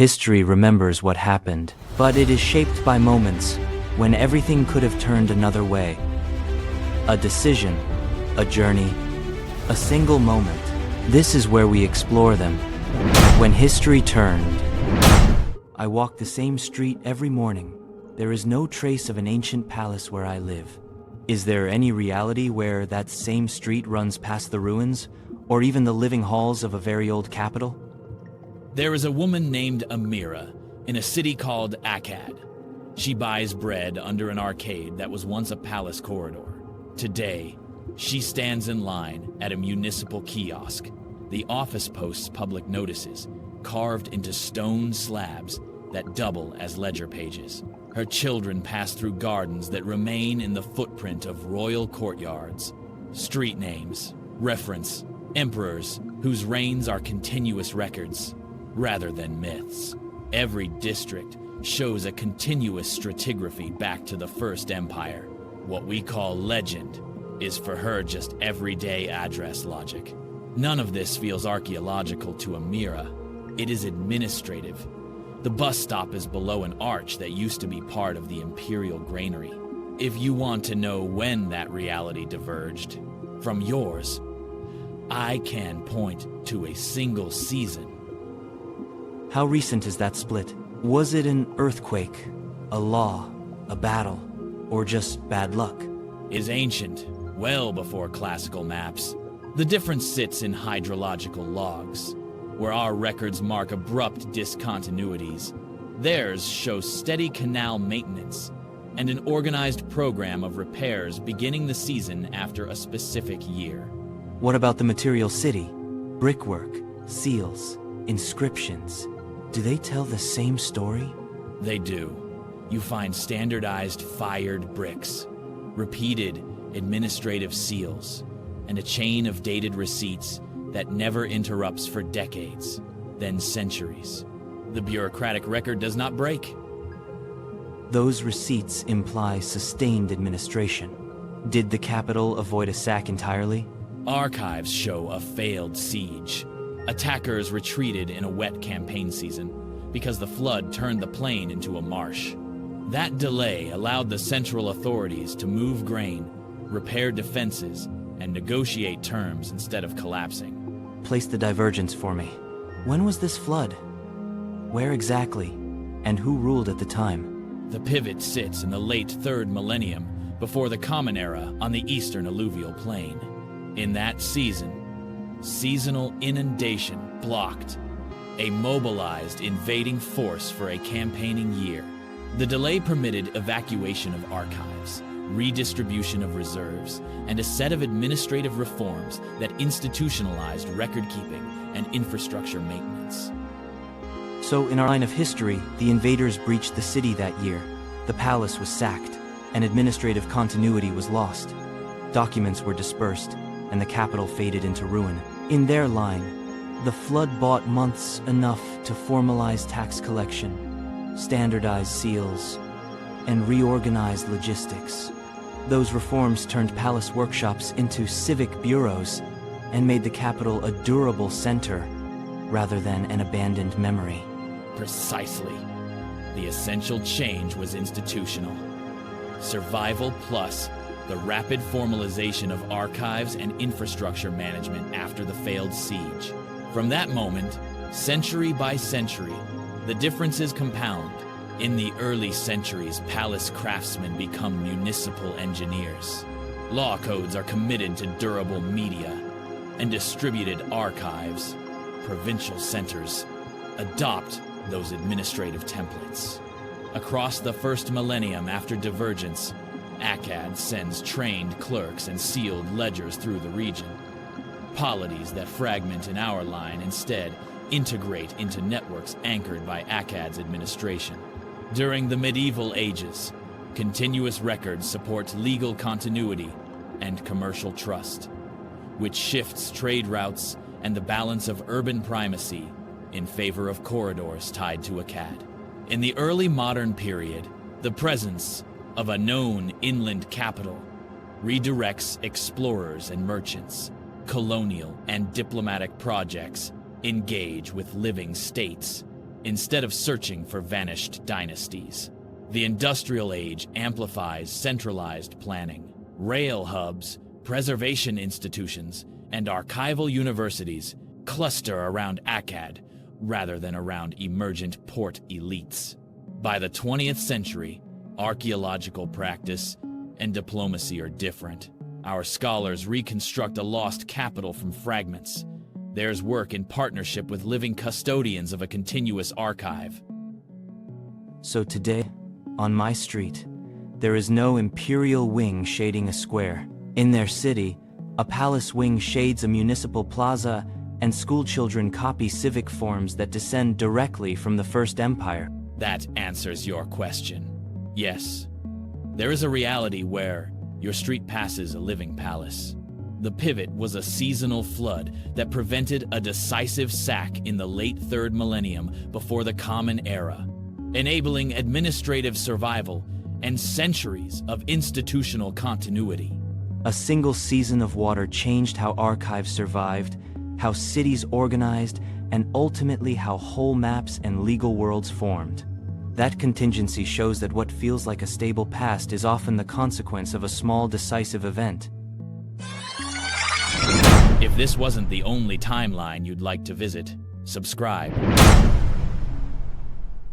History remembers what happened, but it is shaped by moments when everything could have turned another way. A decision, a journey, a single moment. This is where we explore them. When history turned. I walk the same street every morning. There is no trace of an ancient palace where I live. Is there any reality where that same street runs past the ruins, or even the living halls of a very old capital? There is a woman named Amira in a city called Acad. She buys bread under an arcade that was once a palace corridor. Today, she stands in line at a municipal kiosk. The office posts public notices, carved into stone slabs that double as ledger pages. Her children pass through gardens that remain in the footprint of royal courtyards. Street names reference emperors whose reigns are continuous records rather than myths. Every district shows a continuous stratigraphy back to the First Empire. What we call legend is for her just everyday address logic. None of this feels archaeological to Amira. It is administrative. The bus stop is below an arch that used to be part of the imperial granary. If you want to know when that reality diverged from yours, I can point to a single season. How recent is that split? Was it an earthquake, a law, a battle, or just bad luck? Is ancient, well before classical maps. The difference sits in hydrological logs, where our records mark abrupt discontinuities. Theirs show steady canal maintenance and an organized program of repairs beginning the season after a specific year. What about the material city? Brickwork, seals, inscriptions. Do they tell the same story? They do. You find standardized fired bricks, repeated administrative seals, and a chain of dated receipts that never interrupts for decades, then centuries. The bureaucratic record does not break. Those receipts imply sustained administration. Did the capital avoid a sack entirely? Archives show a failed siege. Attackers retreated in a wet campaign season because the flood turned the plain into a marsh. That delay allowed the central authorities to move grain, repair defenses, and negotiate terms instead of collapsing. Place the divergence for me. When was this flood? Where exactly? And who ruled at the time? The pivot sits in the late 3rd millennium before the Common Era on the eastern alluvial plain. In that season, seasonal inundation blocked a mobilized invading force for a campaigning year. The delay permitted evacuation of archives, redistribution of reserves, and a set of administrative reforms that institutionalized record-keeping and infrastructure maintenance. So in our line of history, the invaders breached the city that year. The palace was sacked, and administrative continuity was lost. Documents were dispersed, and the capital faded into ruin. In their line, the flood bought months enough to formalize tax collection, standardize seals, and reorganize logistics. Those reforms turned palace workshops into civic bureaus and made the capital a durable center rather than an abandoned memory. Precisely. The essential change was institutional. Survival plus the rapid formalization of archives and infrastructure management after the failed siege. From that moment, century by century, the differences compound. In the early centuries, palace craftsmen become municipal engineers. Law codes are committed to durable media and distributed archives. Provincial centers adopt those administrative templates. Across the first millennium after divergence, Acad sends trained clerks and sealed ledgers through the region. Polities that fragment in our line instead integrate into networks anchored by Acad's administration. During the medieval ages, continuous records support legal continuity and commercial trust, which shifts trade routes and the balance of urban primacy in favor of corridors tied to Acad. In the early modern period, the presence of a known inland capital redirects explorers and merchants. Colonial and diplomatic projects engage with living states, instead of searching for vanished dynasties. The Industrial Age amplifies centralized planning. Rail hubs, preservation institutions, and archival universities cluster around Acad rather than around emergent port elites. By the 20th century, archaeological practice and diplomacy are different. Our scholars reconstruct a lost capital from fragments. Theirs work in partnership with living custodians of a continuous archive. So today, on my street, there is no imperial wing shading a square. In their city, a palace wing shades a municipal plaza, and schoolchildren copy civic forms that descend directly from the First Empire. That answers your question. Yes, there is a reality where your street passes a living palace. The pivot was a seasonal flood that prevented a decisive sack in the late 3rd millennium before the Common Era, enabling administrative survival and centuries of institutional continuity. A single season of water changed how archives survived, how cities organized, and ultimately how whole maps and legal worlds formed. That contingency shows that what feels like a stable past is often the consequence of a small decisive event. If this wasn't the only timeline you'd like to visit, subscribe.